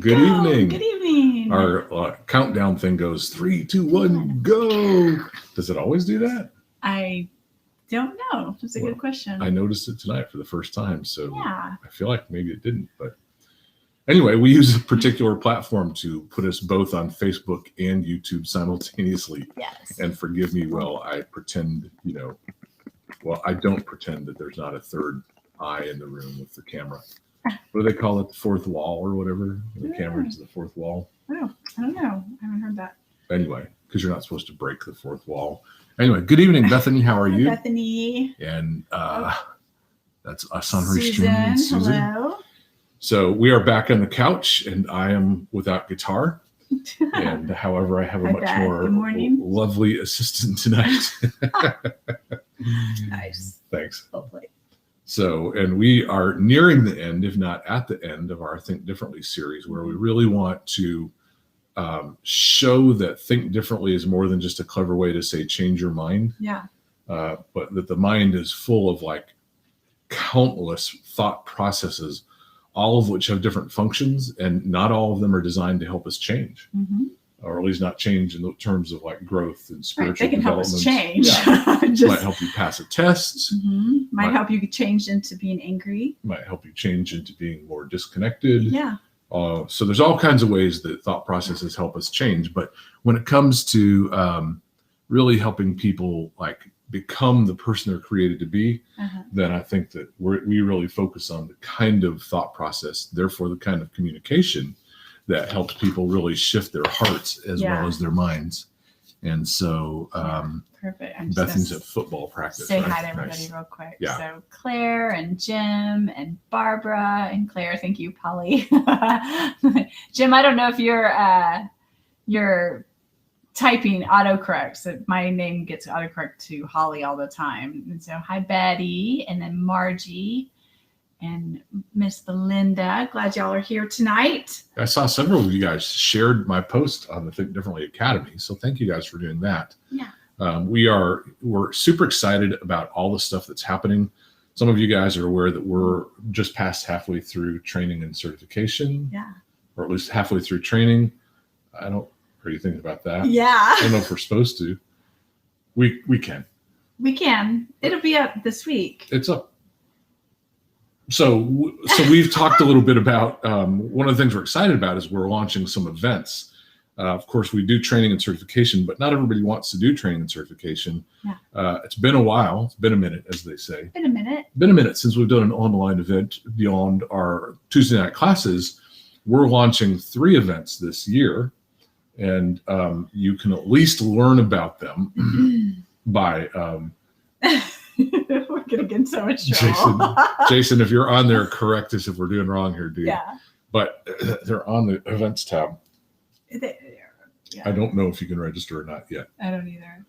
Good evening. Good evening. Our countdown thing goes 3, 2, 1, go. Does it always do that? I don't know. That's a good question. I noticed it tonight for the first time, so Yeah. I feel like maybe it didn't. But anyway, we use a particular platform to put us both on Facebook and YouTube simultaneously. Yes. And forgive me while I pretend, I don't pretend that there's not a third eye in the room with the camera. What do they call it? The fourth wall or whatever? The camera is the fourth wall. Oh, I don't know. I haven't heard that. Anyway, because you're not supposed to break the fourth wall. Anyway, good evening, Bethany. How are you? Bethany. And that's us on Restream and Susan. Susan. Hello. So we are back on the couch, and I am without guitar. And however, I have a much more lovely assistant tonight. Nice. Thanks. Hopefully. So, and we are nearing the end, if not at the end, of our Think Differently series, where we really want to show that think differently is more than just a clever way to say change your mind. Yeah. But that the mind is full of like countless thought processes, all of which have different functions, and not all of them are designed to help us change. Mm-hmm. Or at least not change in the terms of like growth and spiritual development. They can help us change. Yeah. Might help you pass a test. Mm-hmm. Might help you change into being angry. Might help you change into being more disconnected. Yeah. So there's all kinds of ways that thought processes help us change. But when it comes to really helping people like become the person they're created to be, then I think that we really focus on the kind of thought process, therefore the kind of communication that helps people really shift their hearts as well as their minds. And so perfect. Bethany's at football practice. Say right? hi to everybody real quick. Yeah. So Claire and Jim and Barbara and Claire, thank you, Polly. Jim, I don't know if you're typing autocorrect. So my name gets autocorrect to Holly all the time. And so hi Betty, and then Margie and Miss Belinda. Glad y'all are here tonight. I saw several of you guys shared my post on the Think Differently Academy. So thank you guys for doing that. Yeah. We're super excited about all the stuff that's happening. Some of you guys are aware that we're just past halfway through training and certification. Yeah. Or at least halfway through training. What do you think about that? Yeah. I don't know if we're supposed to. We can. We can. It'll be up this week. It's up. So we've talked a little bit about one of the things we're excited about is we're launching some events. Of course, we do training and certification, but not everybody wants to do training and certification. Yeah. It's been a while. It's been a minute, as they say. Been a minute Since we've done an online event beyond our Tuesday night classes. We're launching 3 events this year, and you can at least learn about them by we're gonna get in so much trouble. Jason, if you're on there, correct us if we're doing wrong here, dude. Yeah. But they're on the events tab. Yeah. I don't know if you can register or not yet. I don't either.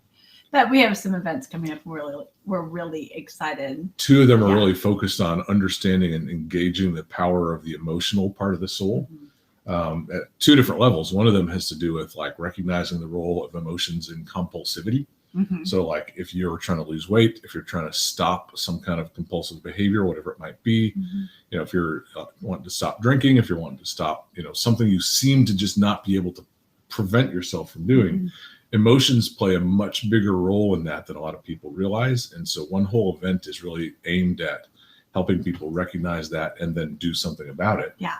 But we have some events coming up. We're really excited. 2 of them are really focused on understanding and engaging the power of the emotional part of the soul. At 2 different levels. One of them has to do with like recognizing the role of emotions in compulsivity. So like if you're trying to lose weight, if you're trying to stop some kind of compulsive behavior, whatever it might be, if you're wanting to stop drinking, if you're wanting to stop, something you seem to just not be able to prevent yourself from doing, emotions play a much bigger role in that than a lot of people realize. And so one whole event is really aimed at helping people recognize that and then do something about it. Yeah.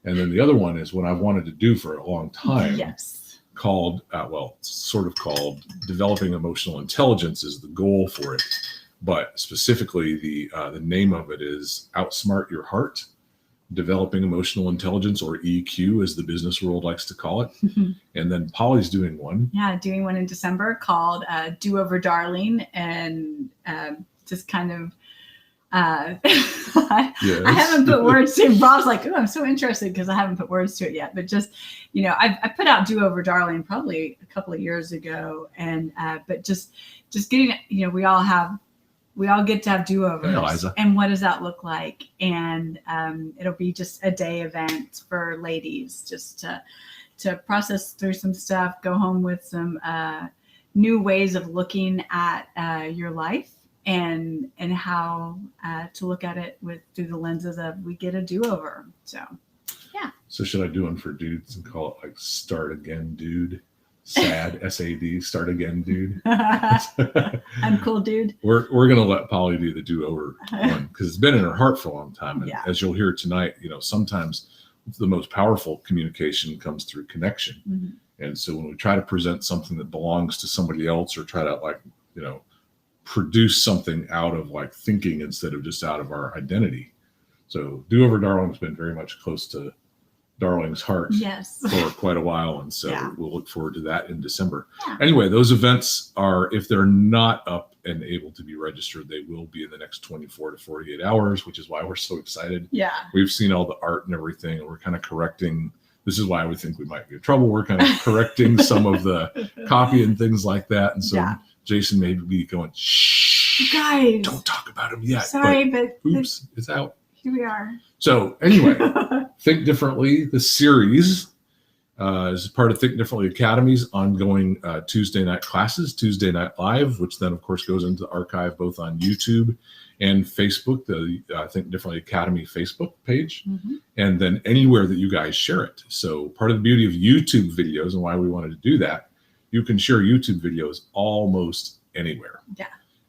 And then the other one is what I've wanted to do for a long time. Yes. Called developing emotional intelligence is the goal for it. But specifically, the name of it is Outsmart Your Heart, Developing Emotional Intelligence, or EQ, as the business world likes to call it. And then Polly's doing one. Yeah, doing one in December called Do Over Darling, and just kind of I haven't put words to it. Rob's like, oh, I'm so interested because I haven't put words to it yet. But just, I put out Do Over Darling probably a couple of years ago. And but just getting, we all get to have do-overs. Hey, Eliza. And what does that look like? And it'll be just a day event for ladies just to process through some stuff, go home with some new ways of looking at your life. And how to look at it through the lenses of we get a do-over. So, yeah. So should I do one for dudes and call it like Start Again Dude? SAD, SAD, Start Again Dude. I'm cool, dude. We're gonna let Polly do the do-over one because it's been in her heart for a long time. And as you'll hear tonight, sometimes the most powerful communication comes through connection. Mm-hmm. And so when we try to present something that belongs to somebody else, or try to produce something out of like thinking instead of just out of our identity. So Do-Over Darling's been very much close to Darling's heart for quite a while, and so we'll look forward to that in December. Anyway, those events are, if they're not up and able to be registered, they will be in the next 24 to 48 hours, which is why we're so excited. We've seen all the art and everything, and we're kind of correcting. This is why we think we might be in trouble. We're kind of correcting some of the copy and things like that, and so Jason may be going, shh, you guys, don't talk about him yet. Sorry, but oops, it's out. Here we are. So anyway, Think Differently, the series, is part of Think Differently Academy's ongoing Tuesday night classes, Tuesday Night Live, which then, of course, goes into the archive both on YouTube and Facebook, the Think Differently Academy Facebook page, and then anywhere that you guys share it. So part of the beauty of YouTube videos and why we wanted to do that, you can share YouTube videos almost anywhere.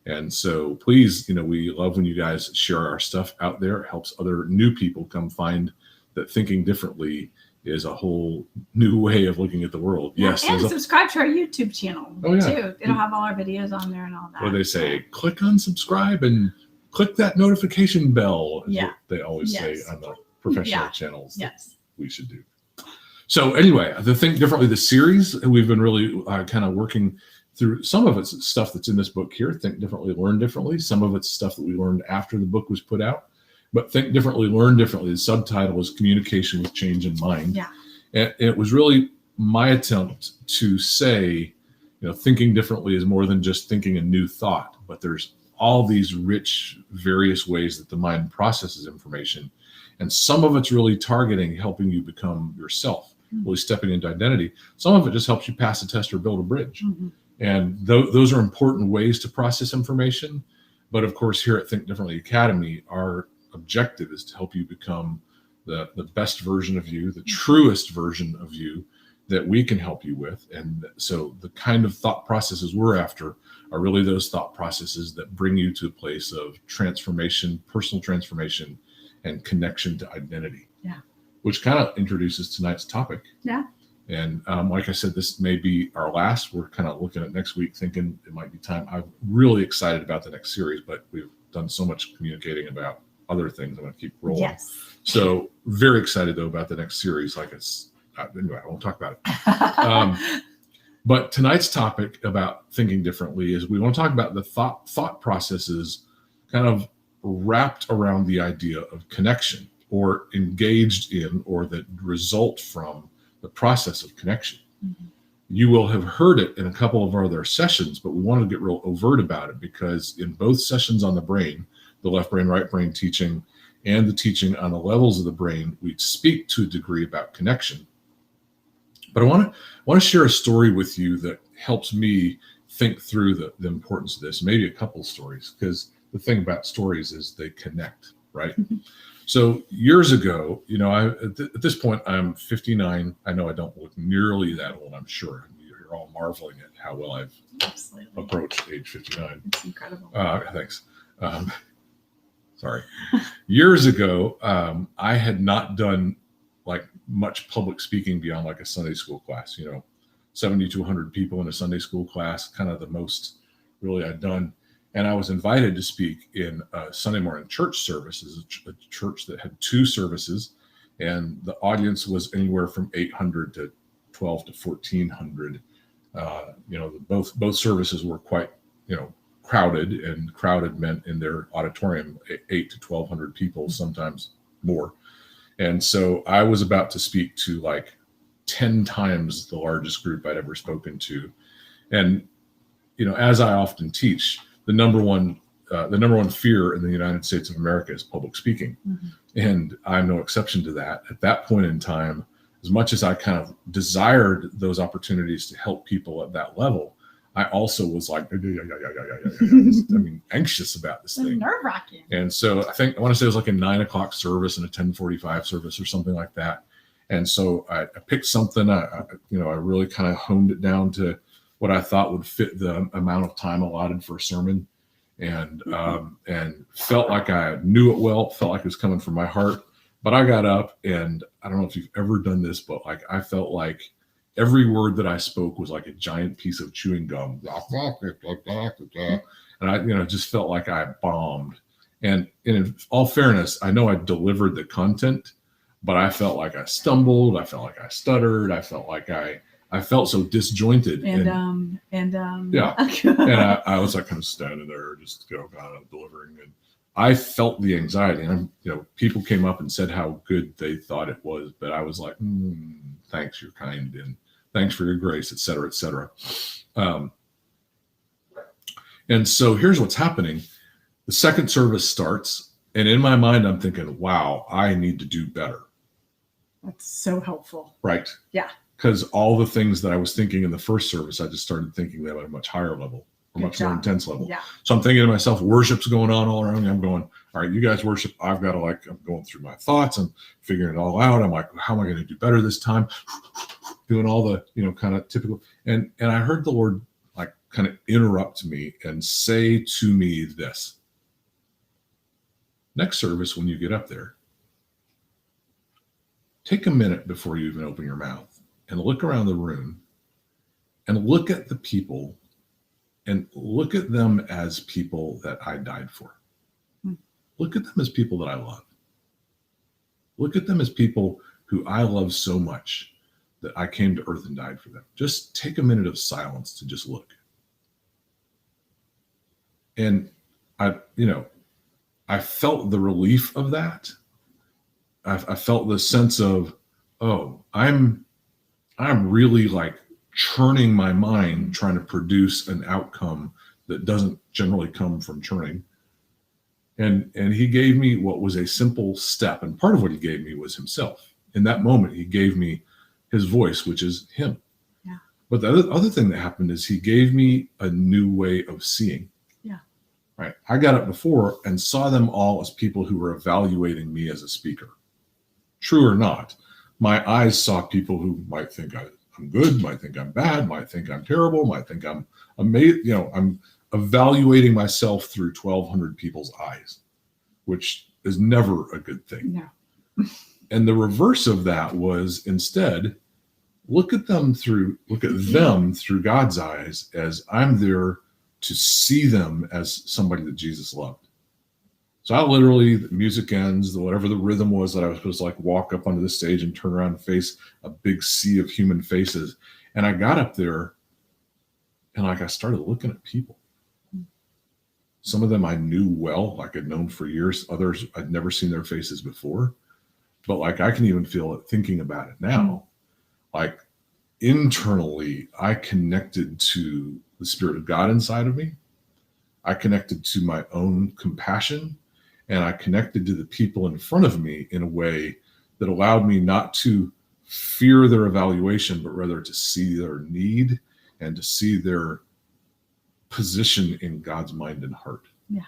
And so please, we love when you guys share our stuff out there. It helps other new people come find that thinking differently is a whole new way of looking at the world. Yes. And subscribe to our YouTube channel too. It'll have all our videos on there and all that. What do they say? Click on subscribe and click that notification bell. Is what they always say on the professional channels that we should do. So anyway, the Think Differently, the series, we've been really kind of working through. Some of it's stuff that's in this book here, Think Differently, Learn Differently. Some of it's stuff that we learned after the book was put out. But Think Differently, Learn Differently, the subtitle is Communication with Change in Mind. And it was really my attempt to say, thinking differently is more than just thinking a new thought, but there's all these rich, various ways that the mind processes information. And some of it's really targeting helping you become yourself, really stepping into identity. Some of it just helps you pass a test or build a bridge. And those are important ways to process information. But of course, here at Think Differently Academy, our objective is to help you become the best version of you, the truest version of you that we can help you with. And so the kind of thought processes we're after are really those thought processes that bring you to a place of transformation, personal transformation, and connection to identity. Which kind of introduces tonight's topic. And like I said, this may be our last. We're kind of looking at next week, thinking it might be time. I'm really excited about the next series, but we've done so much communicating about other things. I'm going to keep rolling. So very excited, though, about the next series. Anyway, I won't talk about it. But tonight's topic about thinking differently is we want to talk about the thought processes kind of wrapped around the idea of connection, or engaged in, or that result from the process of connection. You will have heard it in a couple of our other sessions, but we wanted to get real overt about it because in both sessions on the brain, the left brain, right brain teaching, and the teaching on the levels of the brain, we speak to a degree about connection. But I want to share a story with you that helps me think through the importance of this, maybe a couple of stories, because the thing about stories is they connect, right? So years ago, at this point, I'm 59. I know I don't look nearly that old, I'm sure. You're all marveling at how well I've approached age 59. It's incredible. Thanks. Sorry. Years ago, I had not done like much public speaking beyond like a Sunday school class, 70 to 100 people in a Sunday school class, kind of the most really I'd done. And I was invited to speak in a Sunday morning church service, a church that had 2 services, and the audience was anywhere from 800 to 12 to 1,400. Both services were quite, crowded, and crowded meant in their auditorium 8 to 1,200 people, sometimes more. And so I was about to speak to like 10 times the largest group I'd ever spoken to, and as I often teach, the number one fear in the United States of America is public speaking. And I'm no exception to that. At that point in time, as much as I kind of desired those opportunities to help people at that level, I also was like, anxious about this thing. Nerve-wracking. And so I want to say it was like a 9 o'clock service and a 10:45 service or something like that. And so I picked something. I really kind of honed it down to what I thought would fit the amount of time allotted for a sermon, and felt like I knew it well. Felt like it was coming from my heart. But I got up, and I don't know if you've ever done this, but like I felt like every word that I spoke was like a giant piece of chewing gum, and I just felt like I bombed. And in all fairness, I know I delivered the content, but I felt like I stumbled. I felt like I stuttered. I felt like I felt so disjointed. Yeah. And I was like kind of standing there, just kind of delivering. And I felt the anxiety. And people came up and said how good they thought it was, but I was like, thanks, you're kind, and thanks for your grace, et cetera, et cetera. And so here's what's happening. The second service starts, and in my mind, I'm thinking, wow, I need to do better. That's so helpful. Right. Yeah. Because all the things that I was thinking in the first service, I just started thinking them at a much higher level, or much more intense level. Yeah. So I'm thinking to myself, worship's going on all around me. I'm going, all right, you guys worship. I've got to I'm going through my thoughts. I'm figuring it all out. I'm like, how am I going to do better this time? Doing all the, kind of typical. And I heard the Lord like kind of interrupt me and say to me this: next service, when you get up there, take a minute before you even open your mouth and look around the room and look at the people and look at them as people that I died for. Look at them as people that I love. Look at them as people who I love so much that I came to earth and died for them. Just take a minute of silence to just look. And I felt the relief of that. I felt the sense of, oh, I'm really like churning my mind, trying to produce an outcome that doesn't generally come from churning. And he gave me what was a simple step. And part of what he gave me was himself. In that moment, he gave me his voice, which is him. Yeah. But the other thing that happened is he gave me a new way of seeing. Yeah. Right. I got up before and saw them all as people who were evaluating me as a speaker. True or not, my eyes saw people who might think I'm good, might think I'm bad, might think I'm terrible, might think I'm amazing. I'm evaluating myself through 1,200 people's eyes, which is never a good thing. No. And the reverse of that was instead, look at them through God's eyes, as I'm there to see them as somebody that Jesus loved. So I literally, the music ends, whatever the rhythm was that I was supposed to like walk up onto the stage and turn around and face a big sea of human faces. And I got up there and I started looking at people. Some of them I knew well, like I'd known for years. Others I'd never seen their faces before. But like I can even feel it thinking about it now. Like internally, I connected to the Spirit of God inside of me. I connected to my own compassion, and I connected to the people in front of me in a way that allowed me not to fear their evaluation, but rather to see their need and to see their position in God's mind and heart. Yeah.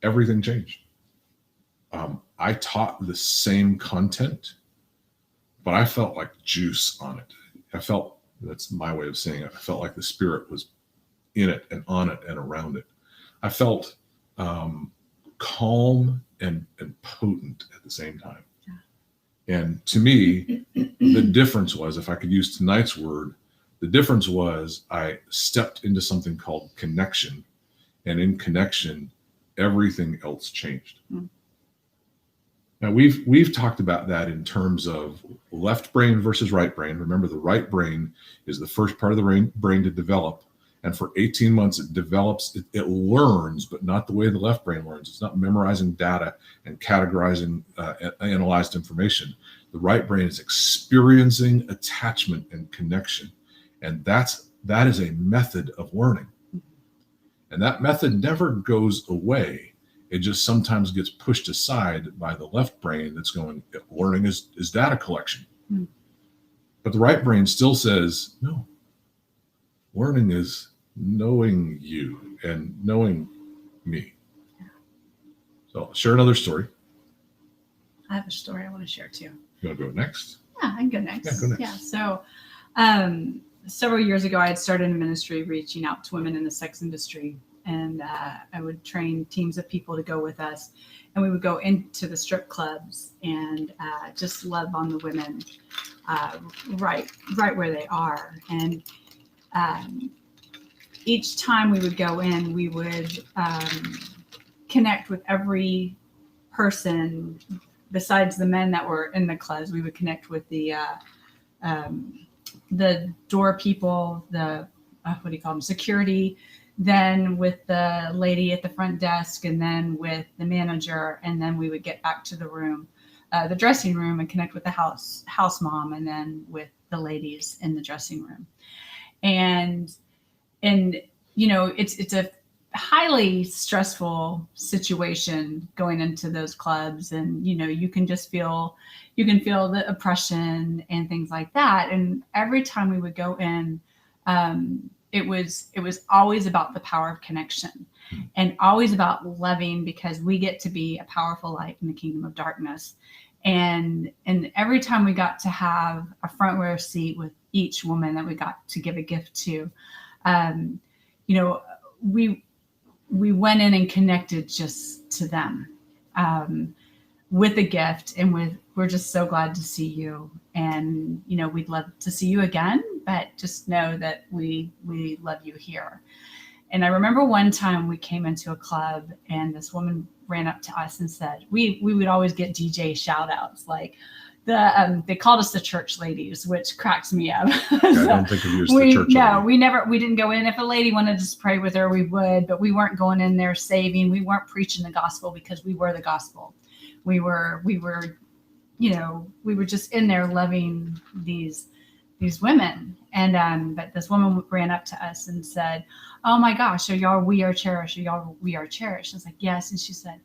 Everything changed. I taught the same content, but I felt like juice on it. That's my way of saying it. I felt like the Spirit was in it and on it and around it. I felt calm and potent at the same time. Yeah. And to me, the difference was, if I could use tonight's word, the difference was I stepped into something called connection. And in connection, everything else changed. Now, we've talked about that in terms of left brain versus right brain. Remember, the right brain is the first part of the brain to develop. And for 18 months, it develops, it learns, but not the way the left brain learns. It's not memorizing data and categorizing analyzed information. The right brain is experiencing attachment and connection. And that is a method of learning. And that method never goes away. It just sometimes gets pushed aside by the left brain that's going, learning is data collection. But the right brain still says, no, learning is knowing you and knowing me. So I'll share another story. I have a story I want to share too. You want to go next? Yeah, I can go next. Yeah, go next. Yeah. So, several years ago, I had started a ministry reaching out to women in the sex industry. And I would train teams of people to go with us. And we would go into the strip clubs and just love on the women right where they are. And each time we would go in, we would connect with every person besides the men that were in the clubs. We would connect with the door people, the what do you call them, security, then with the lady at the front desk, and then with the manager, and then we would get back to the room, the dressing room, and connect with the house mom, and then with the ladies in the dressing room. And you know, it's a highly stressful situation going into those clubs, and you know, you can feel the oppression and things like that. And every time we would go in, it was always about the power of connection, and always about loving, because we get to be a powerful light in the kingdom of darkness. And every time we got to have a front row seat with each woman that we got to give a gift to, you know, we went in and connected just to them with a gift, and we're just so glad to see you, and you know, we'd love to see you again, but just know that we love you here. And I remember one time we came into a club, and this woman ran up to us and said, we would always get DJ shout outs, like they called us the church ladies, which cracks me up. I don't think of you as the church lady. No, we didn't go in. If a lady wanted us to pray with her, we would, but we weren't going in there saving. We weren't preaching the gospel, because we were the gospel. We were, you know, we were just in there loving these women. And but this woman ran up to us and said, "Oh my gosh, we are cherished. We are cherished." I was like, "Yes." And she said,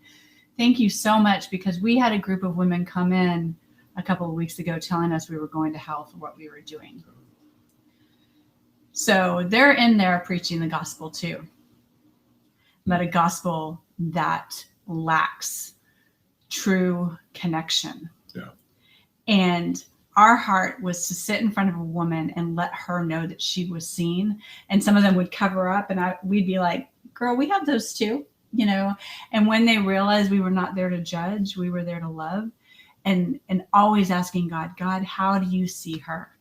"Thank you so much, because we had a group of women come in a couple of weeks ago telling us we were going to hell for what we were doing." So they're in there preaching the gospel too, but a gospel that lacks true connection. Yeah. And our heart was to sit in front of a woman and let her know that she was seen. And some of them would cover up, and we'd be like, "Girl, we have those too," you know. And when they realized we were not there to judge, we were there to love. And always asking God, how do you see her?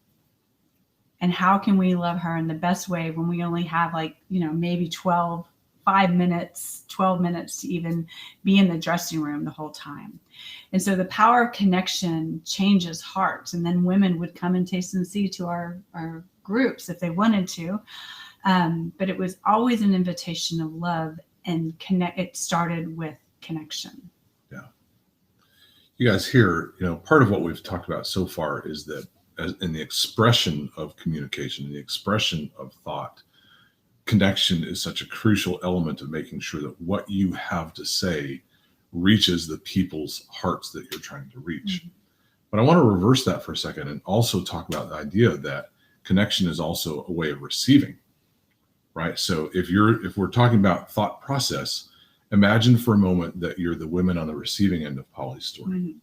And how can we love her in the best way when we only have, like, you know, maybe 12 minutes to even be in the dressing room the whole time. And so the power of connection changes hearts. And then women would come and taste and see to our groups if they wanted to. But it was always an invitation of love, and it started with connection. Yeah. You guys here, you know, part of what we've talked about so far is that in the expression of communication, in the expression of thought, connection is such a crucial element of making sure that what you have to say reaches the people's hearts that you're trying to reach. Mm-hmm. But I want to reverse that for a second and also talk about the idea that connection is also a way of receiving, right? So if we're talking about thought process, imagine for a moment that you're the women on the receiving end of Polly's story. Mm-hmm.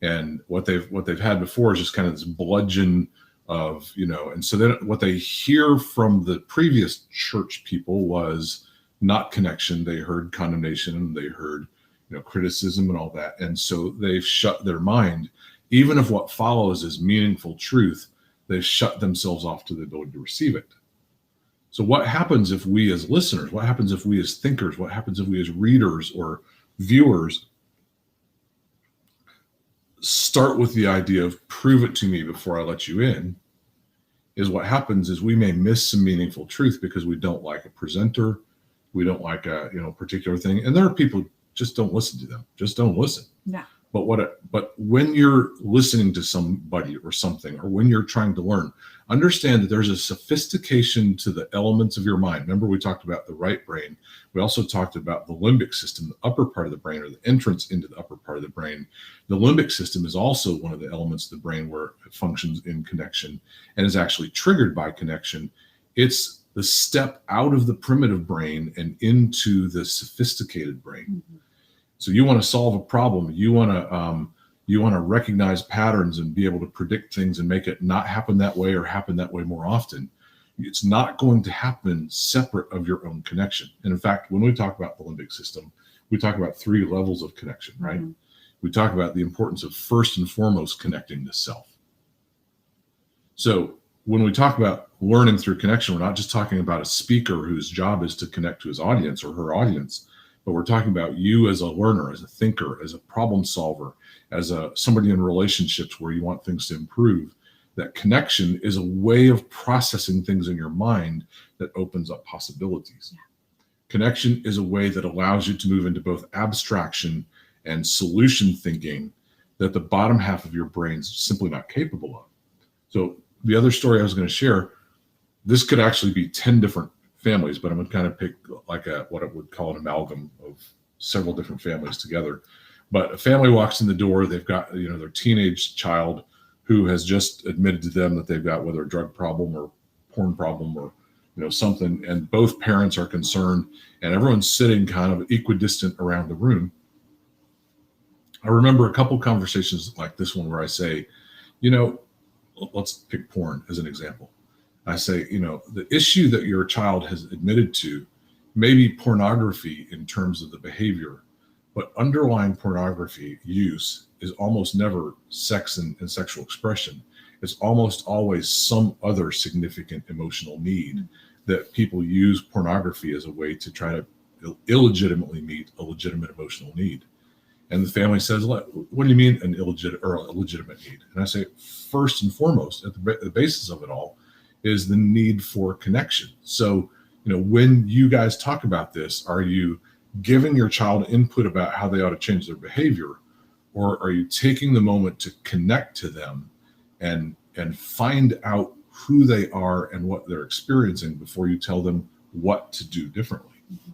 And what they've had before is just kind of this bludgeon of, you know, and so then what they hear from the previous church people was not connection. They heard condemnation, and they heard, you know, criticism and all that. And so they've shut their mind. Even if what follows is meaningful truth, they've shut themselves off to the ability to receive it. So what happens if we as listeners, what happens if we as thinkers, what happens if we as readers or viewers start with the idea of prove it to me before I let you in? Is what happens is we may miss some meaningful truth because we don't like a presenter, we don't like a, you know, particular thing, and there are people who just don't listen to them, just don't listen. Yeah. But when you're listening to somebody or something, or when you're trying to learn, understand that there's a sophistication to the elements of your mind. Remember, we talked about the right brain. We also talked about the limbic system, the upper part of the brain, or the entrance into the upper part of the brain. The limbic system is also one of the elements of the brain where it functions in connection and is actually triggered by connection. It's the step out of the primitive brain and into the sophisticated brain. Mm-hmm. So you want to solve a problem. You want You want to recognize patterns and be able to predict things and make it not happen that way or happen that way more often. It's not going to happen separate of your own connection. And in fact, when we talk about the limbic system, we talk about 3 levels of connection, right? Mm-hmm. We talk about the importance of first and foremost connecting to self. So when we talk about learning through connection, we're not just talking about a speaker whose job is to connect to his audience or her audience, but we're talking about you as a learner, as a thinker, as a problem solver, as somebody in relationships where you want things to improve. That connection is a way of processing things in your mind that opens up possibilities. Yeah. Connection is a way that allows you to move into both abstraction and solution thinking that the bottom half of your brain's simply not capable of. So the other story I was going to share, this could actually be 10 different families, but I'm going to kind of pick like what I would call an amalgam of several different families together. But a family walks in the door, they've got, their teenage child who has just admitted to them that they've got whether a drug problem or porn problem or something, and both parents are concerned, and everyone's sitting kind of equidistant around the room. I remember a couple conversations like this one where I say, let's pick porn as an example. I say, the issue that your child has admitted to may be pornography in terms of the behavior, but underlying pornography use is almost never sex and sexual expression. It's almost always some other significant emotional need that people use pornography as a way to try to illegitimately meet a legitimate emotional need. And the family says, what do you mean a legitimate need? And I say, first and foremost, at the basis of it all is the need for connection. So, when you guys talk about this, are you giving your child input about how they ought to change their behavior? Or are you taking the moment to connect to them and find out who they are and what they're experiencing before you tell them what to do differently? Mm-hmm.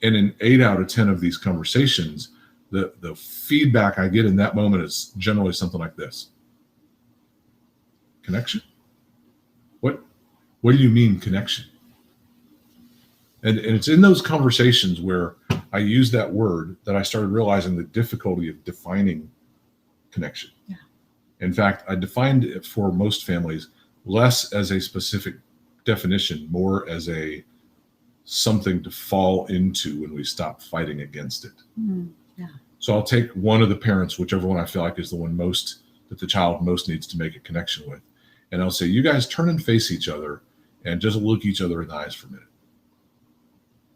And in 8 out of 10 of these conversations, the feedback I get in that moment is generally something like this. Connection? What do you mean connection? And it's in those conversations where I use that word that I started realizing the difficulty of defining connection. Yeah. In fact, I defined it for most families less as a specific definition, more as something to fall into when we stop fighting against it. Yeah. So I'll take one of the parents, whichever one I feel like is the one that the child most needs to make a connection with. And I'll say, you guys turn and face each other and just look each other in the eyes for a minute.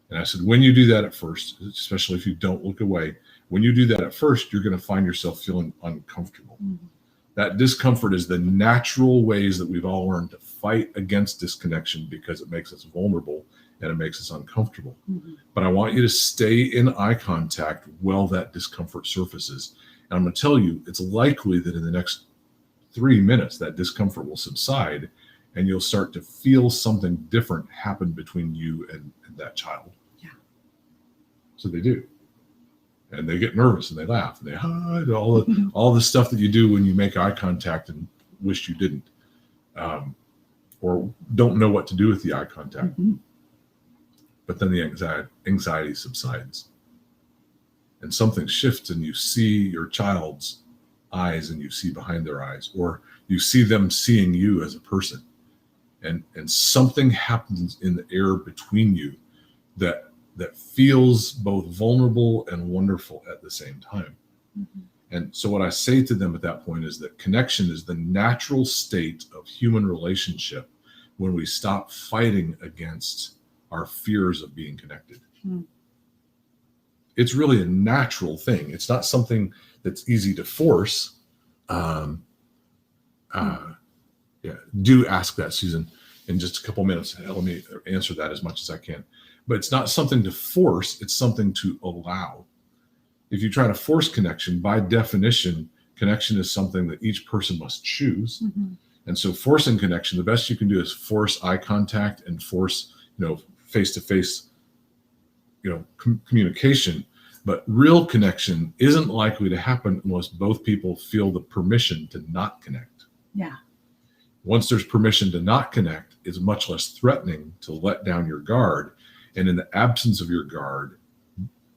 And I said, when you do that at first, especially if you don't look away, when you do that at first, you're going to find yourself feeling uncomfortable. Mm-hmm. That discomfort is the natural ways that we've all learned to fight against disconnection because it makes us vulnerable and it makes us uncomfortable. Mm-hmm. But I want you to stay in eye contact while that discomfort surfaces. And I'm going to tell you, it's likely that in the next 3 minutes, that discomfort will subside and you'll start to feel something different happen between you and that child. Yeah. So they do. And they get nervous and they laugh and they hide, all the stuff that you do when you make eye contact and wish you didn't, or don't know what to do with the eye contact. Mm-hmm. But then the anxiety subsides and something shifts and you see your child's eyes and you see behind their eyes, or you see them seeing you as a person, and something happens in the air between you that feels both vulnerable and wonderful at the same time. Mm-hmm. And so what I say to them at that point is that connection is the natural state of human relationship when we stop fighting against our fears of being connected. Mm. It's really a natural thing. It's not something that's easy to force. Do ask that, Susan, in just a couple minutes. Let me answer that as much as I can. But it's not something to force. It's something to allow. If you try to force connection, by definition, connection is something that each person must choose. Mm-hmm. And so forcing connection, the best you can do is force eye contact and force, face-to-face, communication. But real connection isn't likely to happen unless both people feel the permission to not connect. Yeah. Once there's permission to not connect, it's much less threatening to let down your guard. And in the absence of your guard,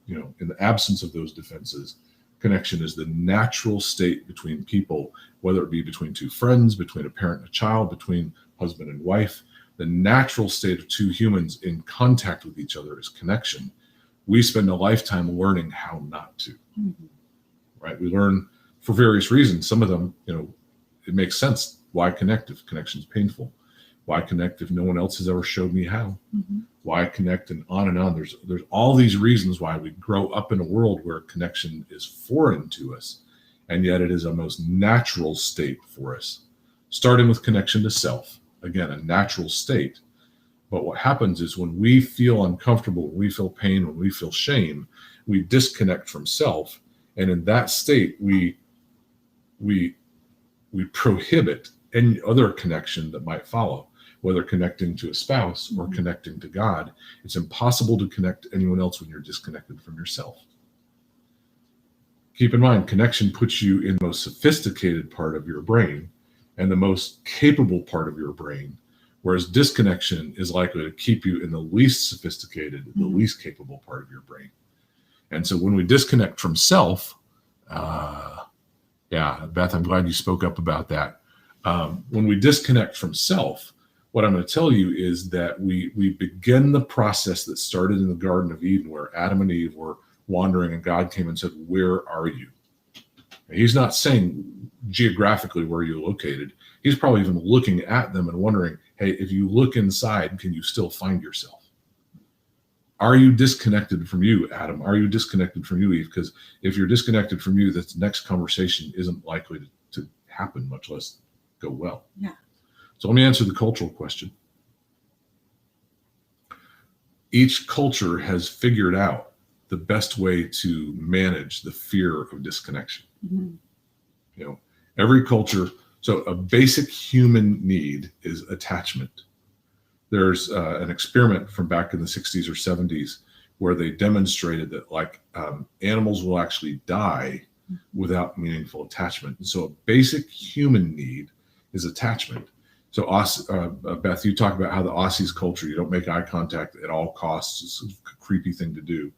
in the absence of those defenses, connection is the natural state between people, whether it be between two friends, between a parent and a child, between husband and wife. The natural state of two humans in contact with each other is connection. We spend a lifetime learning how not to, right? We learn for various reasons. Some of them, it makes sense. Why connect if connection is painful? Why connect if no one else has ever showed me how? Why connect, and on and on. There's all these reasons why we grow up in a world where connection is foreign to us, and yet it is a most natural state for us, starting with connection to self. Again, a natural state. But what happens is when we feel uncomfortable, when we feel pain, when we feel shame, we disconnect from self. And in that state, we prohibit any other connection that might follow, whether connecting to a spouse or connecting to God. It's impossible to connect to anyone else when you're disconnected from yourself. Keep in mind, connection puts you in the most sophisticated part of your brain and the most capable part of your brain, whereas disconnection is likely to keep you in the least sophisticated, the least capable part of your brain. And so when we disconnect from self, Beth, I'm glad you spoke up about that. When we disconnect from self, what I'm going to tell you is that we begin the process that started in the Garden of Eden, where Adam and Eve were wandering and God came and said, "Where are you?" And he's not saying geographically where you're located. He's probably even looking at them and wondering, hey, if you look inside, can you still find yourself? Are you disconnected from you, Adam? Are you disconnected from you, Eve? Because if you're disconnected from you, this next conversation isn't likely to happen, much less go well. Yeah. So let me answer the cultural question. Each culture has figured out the best way to manage the fear of disconnection. Every culture. So a basic human need is attachment. There's an experiment from back in the 60s or 70s where they demonstrated that animals will actually die without meaningful attachment. And so a basic human need is attachment. So Beth, you talk about how the Aussies culture, you don't make eye contact at all costs. It's a creepy thing to do.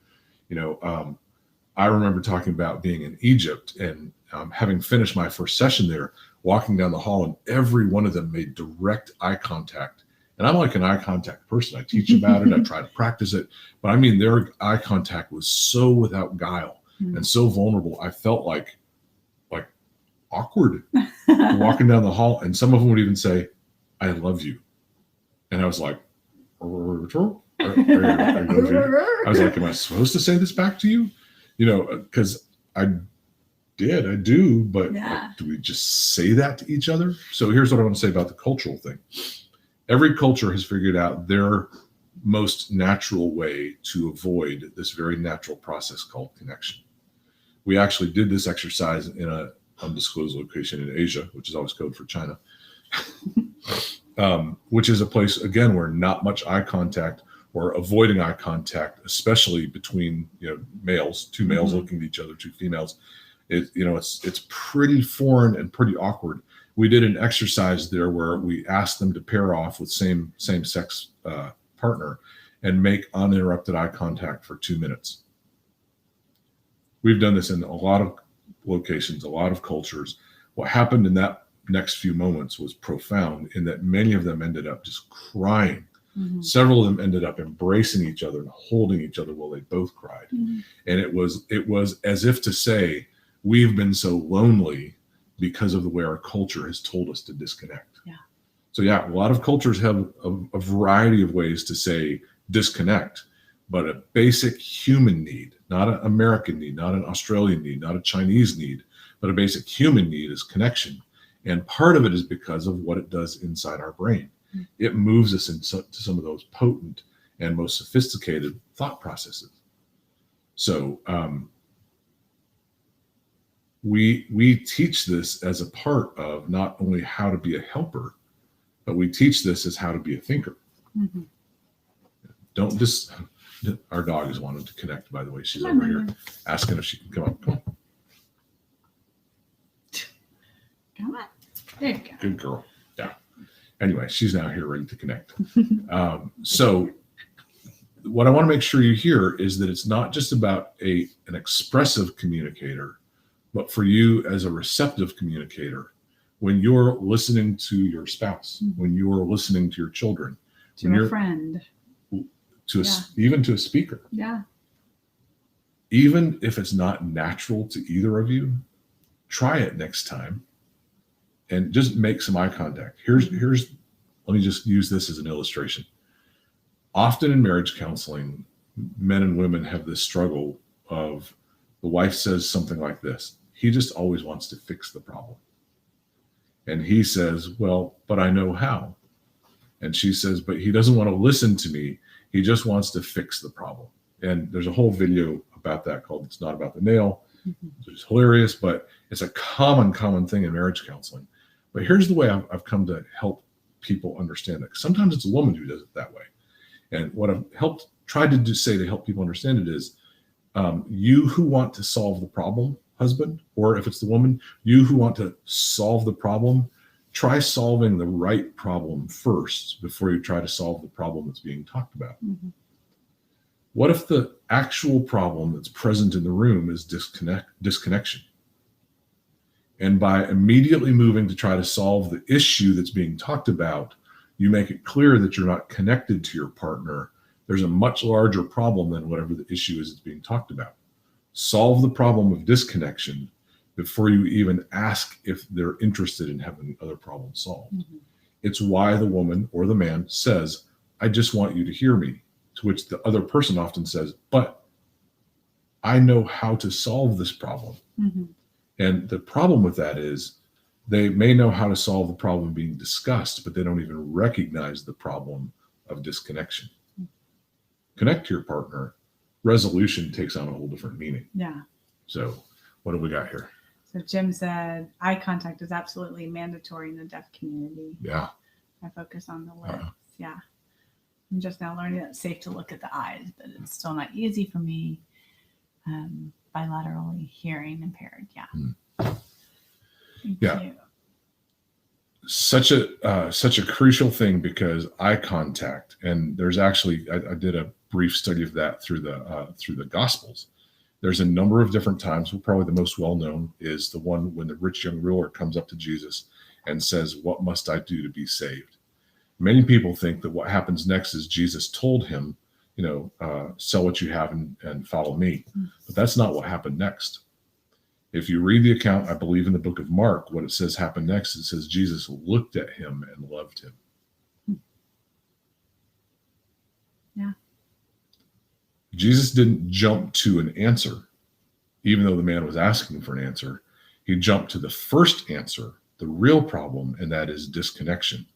I remember talking about being in Egypt and having finished my first session there, walking down the hall, and every one of them made direct eye contact. And I'm like an eye contact person. I teach about it. I try to practice it. But I mean, their eye contact was so without guile and so vulnerable. I felt like awkward walking down the hall. And some of them would even say, "I love you." And I was like, I was like, am I supposed to say this back to you? Because I do, but do we just say that to each other? So here's what I want to say about the cultural thing. Every culture has figured out their most natural way to avoid this very natural process called connection. We actually did this exercise in an undisclosed location in Asia, which is always code for China, which is a place, again, where not much eye contact or avoiding eye contact, especially between males, two males looking at each other, two females. It's pretty foreign and pretty awkward. We did an exercise there where we asked them to pair off with same sex partner and make uninterrupted eye contact for 2 minutes. We've done this in a lot of locations, a lot of cultures. What happened in that next few moments was profound in that many of them ended up just crying. Several of them ended up embracing each other and holding each other while they both cried. And it was as if to say, we've been so lonely because of the way our culture has told us to disconnect. So a lot of cultures have a variety of ways to say disconnect, but a basic human need, not an American need, not an Australian need, not a Chinese need, but a basic human need is connection. And part of it is because of what it does inside our brain. It moves us into some of those potent and most sophisticated thought processes. So we teach this as a part of not only how to be a helper, but we teach this as how to be a thinker. Don't just. Our dog is wanting to connect, by the way. She's over here asking if she can come up. Come on. There you go. Good girl. Yeah. Anyway, she's now here ready to connect. So what I want to make sure you hear is that it's not just about an expressive communicator, But for you as a receptive communicator, when you're listening to your spouse, when you're listening to your children, to a friend, even to a speaker, even if it's not natural to either of you, try it next time and just make some eye contact. Here's let me just use this as an illustration. Often in marriage counseling, men and women have this struggle of the wife says something like this: he just always wants to fix the problem. And he says, well, but I know how. And she says, but he doesn't want to listen to me. He just wants to fix the problem. And there's a whole video about that called It's Not About the Nail. It's hilarious, but it's a common thing in marriage counseling. But here's the way I've come to help people understand it. Sometimes it's a woman who does it that way. And what I've tried to say to help people understand it is, you who want to solve the problem, husband, or if it's the woman, you who want to solve the problem, try solving the right problem first before you try to solve the problem that's being talked about. What if the actual problem that's present in the room is disconnection? And by immediately moving to try to solve the issue that's being talked about, you make it clear that you're not connected to your partner. There's a much larger problem than whatever the issue is that's being talked about. Solve the problem of disconnection before you even ask if they're interested in having the other problem solved. It's why the woman or the man says, I just want you to hear me. To which the other person often says, but I know how to solve this problem. And the problem with that is they may know how to solve the problem being discussed, but they don't even recognize the problem of disconnection. Connect to your partner. Resolution takes on a whole different meaning. So what do we got here? So Jim said, eye contact is absolutely mandatory in the deaf community. I focus on the lips. I'm just now learning that it's safe to look at the eyes, but it's still not easy for me. Bilaterally hearing impaired. Thank you. Such a crucial thing, because eye contact, and there's actually I did a brief study of that through the Gospels. There's a number of different times. Probably the most well known is the one when the rich young ruler comes up to Jesus and says, "What must I do to be saved?" Many people think that what happens next is Jesus told him, sell what you have and follow me. But that's not what happened next. If you read the account, I believe in the book of Mark, what it says happened next, it says Jesus looked at him and loved him. Jesus didn't jump to an answer, even though the man was asking for an answer. He jumped to the first answer, the real problem, and that is disconnection.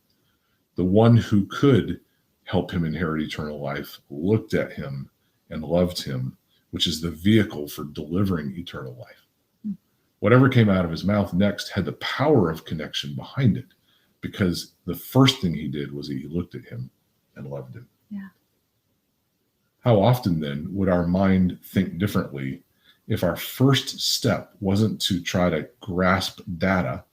The one who could help him inherit eternal life looked at him and loved him, which is the vehicle for delivering eternal life. Whatever came out of his mouth next had the power of connection behind it, because the first thing he did was he looked at him and loved him. How often then would our mind think differently if our first step wasn't to try to grasp data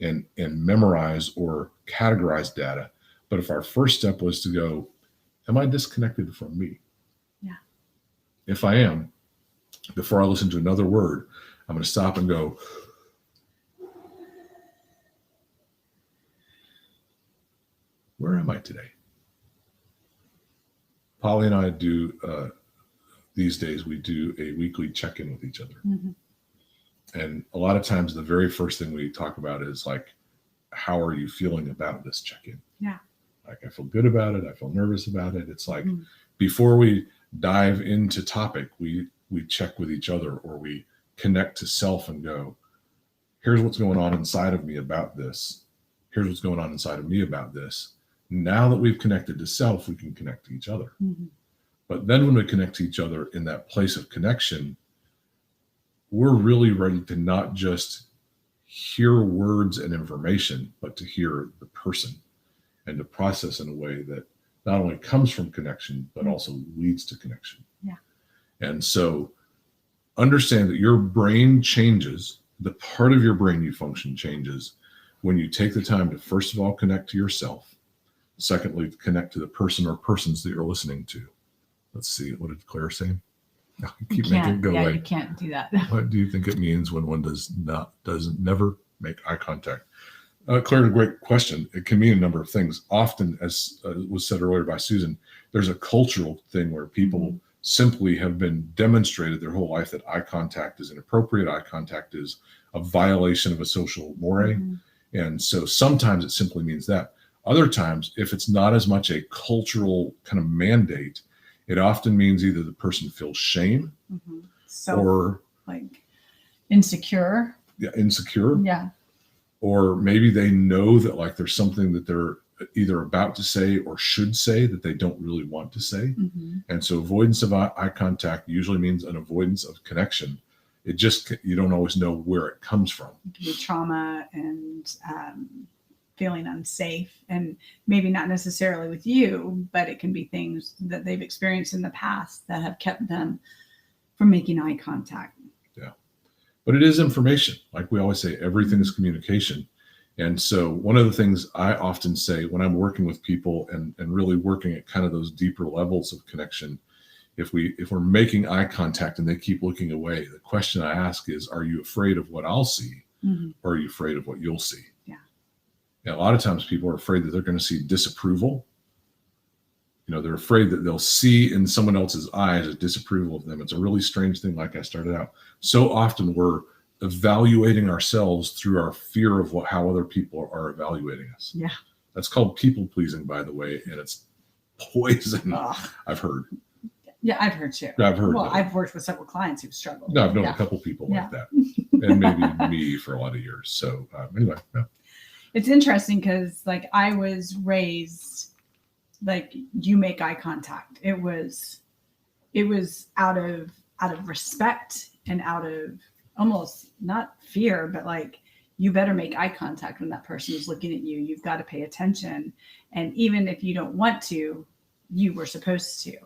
and memorize or categorize data, but if our first step was to go, am I disconnected from me? If I am, before I listen to another word, I'm going to stop and go, where am I today? Polly and I do, these days, we do a weekly check-in with each other. And a lot of times the very first thing we talk about is like, how are you feeling about this check-in? Like, I feel good about it. I feel nervous about it. It's like, before we dive into topic, we check with each other, or we connect to self and go, here's what's going on inside of me about this. Here's what's going on inside of me about this. Now that we've connected to self, we can connect to each other. But then when we connect to each other in that place of connection, we're really ready to not just hear words and information, but to hear the person and to process in a way that not only comes from connection, but also leads to connection. And so understand that your brain changes, the part of your brain you function changes when you take the time to, first of all, connect to yourself. Secondly, connect to the person or persons that you're listening to. Let's see, what did Claire say? I keep making it go Yeah, away. you can't do that. What do you think it means when one doesn't never make eye contact? Claire, a great question. It can mean a number of things. Often, as was said earlier by Susan, there's a cultural thing where people simply have been demonstrated their whole life that eye contact is inappropriate. Eye contact is a violation of a social mores. And so sometimes it simply means that. Other times, if it's not as much a cultural kind of mandate, it often means either the person feels shame or like insecure. Yeah, insecure. Yeah. Or maybe they know that like there's something that they're either about to say or should say that they don't really want to say. And so avoidance of eye contact usually means an avoidance of connection. It just, you don't always know where it comes from. It can be trauma and feeling unsafe, and maybe not necessarily with you, but it can be things that they've experienced in the past that have kept them from making eye contact. Yeah. But it is information. Like we always say, everything is communication. And so one of the things I often say when I'm working with people and really working at kind of those deeper levels of connection, if we're making eye contact and they keep looking away, the question I ask is, are you afraid of what I'll see or are you afraid of what you'll see? Yeah. A lot of times people are afraid that they're going to see disapproval. You know, they're afraid that they'll see in someone else's eyes a disapproval of them. It's a really strange thing, like I started out. So often we're evaluating ourselves through our fear of how other people are evaluating us. Yeah. That's called people pleasing, by the way, and it's poison. I've heard. Yeah, I've heard too. I've heard. Well, I've worked with several clients who've struggled. No, I've known a couple people like that, and maybe me for a lot of years. So anyway, it's interesting because like I was raised like you make eye contact. It was out of respect and out of almost not fear, but like you better make eye contact when that person is looking at you. You've got to pay attention, and even if you don't want to, you were supposed to.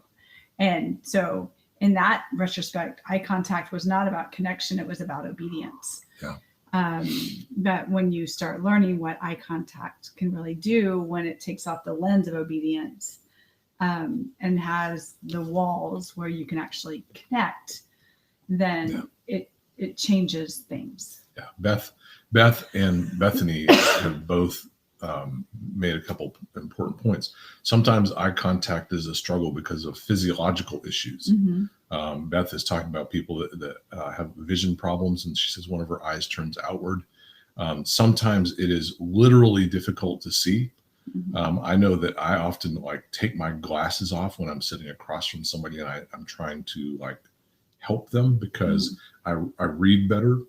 And so in that retrospect, eye contact was not about connection. It was about obedience. Yeah. But when you start learning what eye contact can really do when it takes off the lens of obedience and has the walls where you can actually connect, then it changes things. Yeah. Beth and Bethany have both made a couple important points. Sometimes eye contact is a struggle because of physiological issues. Beth is talking about people that have vision problems, and she says one of her eyes turns outward. Sometimes it is literally difficult to see. I know that I often like take my glasses off when I'm sitting across from somebody and I'm trying to like help them because I read better.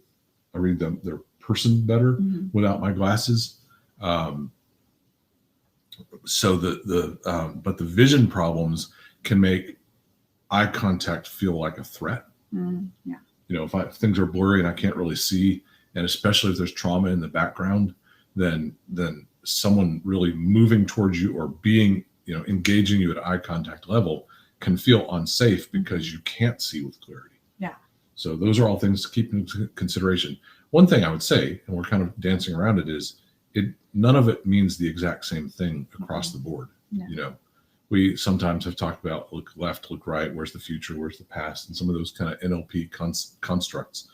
I read their person better without my glasses. So but the vision problems can make eye contact feel like a threat. Yeah. You know, if things are blurry and I can't really see, and especially if there's trauma in the background, then someone really moving towards you or being, engaging you at eye contact level can feel unsafe because you can't see with clarity. Yeah. So those are all things to keep in consideration. One thing I would say, and we're kind of dancing around it, is none of it means the exact same thing across the board. No. We sometimes have talked about look left, look right, where's the future, where's the past, and some of those kind of NLP constructs.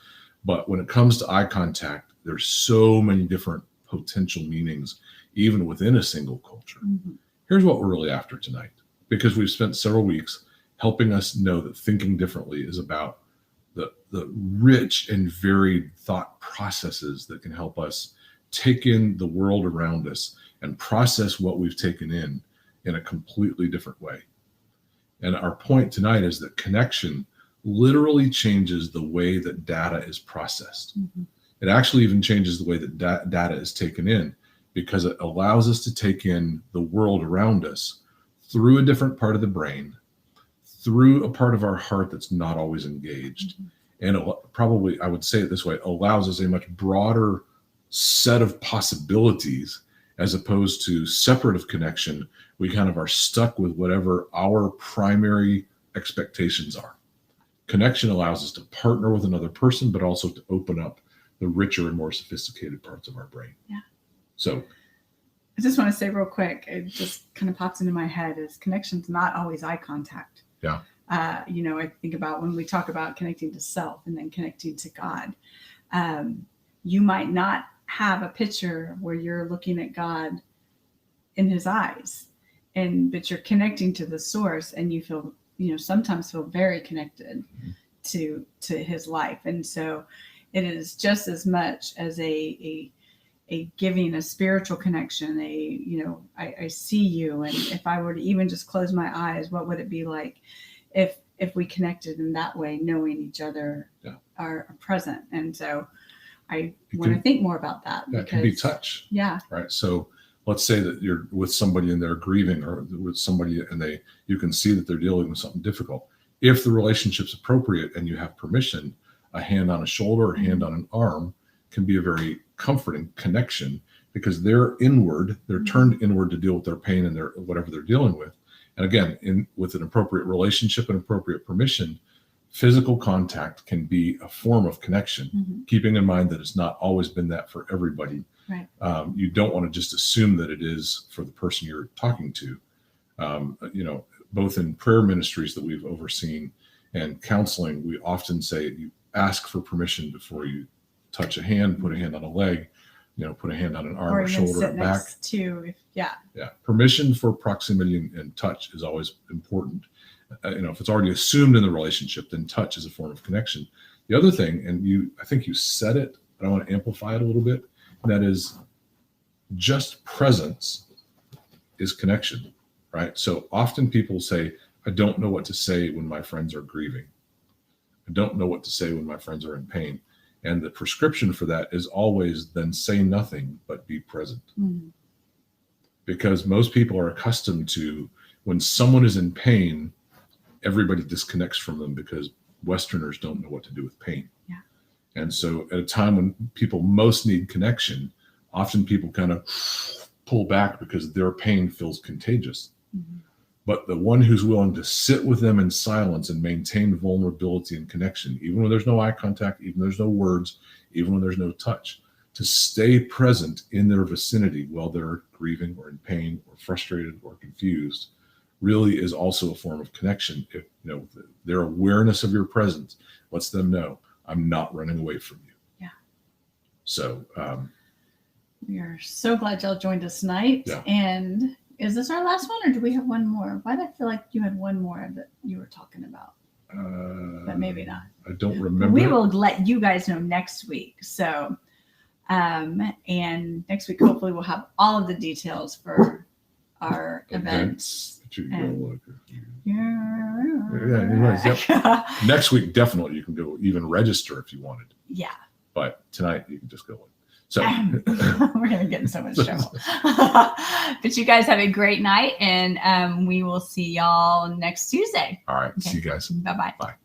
But when it comes to eye contact, there's so many different potential meanings, even within a single culture. Here's what we're really after tonight, because we've spent several weeks helping us know that thinking differently is about the rich and varied thought processes that can help us take in the world around us and process what we've taken in a completely different way. And our point tonight is that connection literally changes the way that data is processed. It actually even changes the way that data is taken in, because it allows us to take in the world around us through a different part of the brain, through a part of our heart that's not always engaged. And probably, I would say it this way, allows us a much broader set of possibilities, as opposed to separative connection. We kind of are stuck with whatever our primary expectations are. Connection allows us to partner with another person, but also to open up the richer and more sophisticated parts of our brain. Yeah. So I just want to say real quick, it just kind of pops into my head, is connection's not always eye contact. Yeah. I think about when we talk about connecting to self and then connecting to God. You might not have a picture where you're looking at God in his eyes, but you're connecting to the source, and you feel, sometimes feel very connected to his life. And so it is just as much as a giving, a spiritual connection, I see you. And if I were to even just close my eyes, what would it be like if we connected in that way, knowing each other are present? And so I want to think more about that. That can be touch. Yeah. Right. So let's say that you're with somebody and they're grieving, or with somebody and you can see that they're dealing with something difficult. If the relationship's appropriate and you have permission, a hand on a shoulder, a hand on an arm can be a very comforting connection, because they're inward, they're turned inward to deal with their pain and whatever they're dealing with. And again, with an appropriate relationship and appropriate permission, physical contact can be a form of connection, keeping in mind that it's not always been that for everybody. Right. You don't want to just assume that it is for the person you're talking to. Both in prayer ministries that we've overseen and counseling, we often say you ask for permission before you touch a hand, put a hand on a leg, put a hand on an arm or shoulder or back. Permission for proximity and touch is always important. If it's already assumed in the relationship, then touch is a form of connection. The other thing, and I think you said it, but I want to amplify it a little bit, and that is just presence is connection, right? So often people say, I don't know what to say when my friends are grieving. I don't know what to say when my friends are in pain. And the prescription for that is always then say nothing, but be present. Because most people are accustomed to, when someone is in pain, everybody disconnects from them, because Westerners don't know what to do with pain. Yeah. And so at a time when people most need connection, often people kind of pull back because their pain feels contagious. But the one who's willing to sit with them in silence and maintain vulnerability and connection, even when there's no eye contact, even when there's no words, even when there's no touch, to stay present in their vicinity while they're grieving or in pain or frustrated or confused, really is also a form of connection. If their awareness of your presence lets them know, I'm not running away from you. Yeah. So we are so glad y'all joined us tonight. Yeah. And is this our last one, or do we have one more? Why did I feel like you had one more that you were talking about? But maybe not. I don't remember. We will let you guys know next week. So, and next week, hopefully we'll have all of the details for our events. That you can go look. Yep. Next week, definitely you can go even register if you wanted. Yeah. But tonight you can just go look. So we're gonna get in so much trouble. But you guys have a great night, and we will see y'all next Tuesday. All right. Okay. See you guys. Bye-bye. Bye.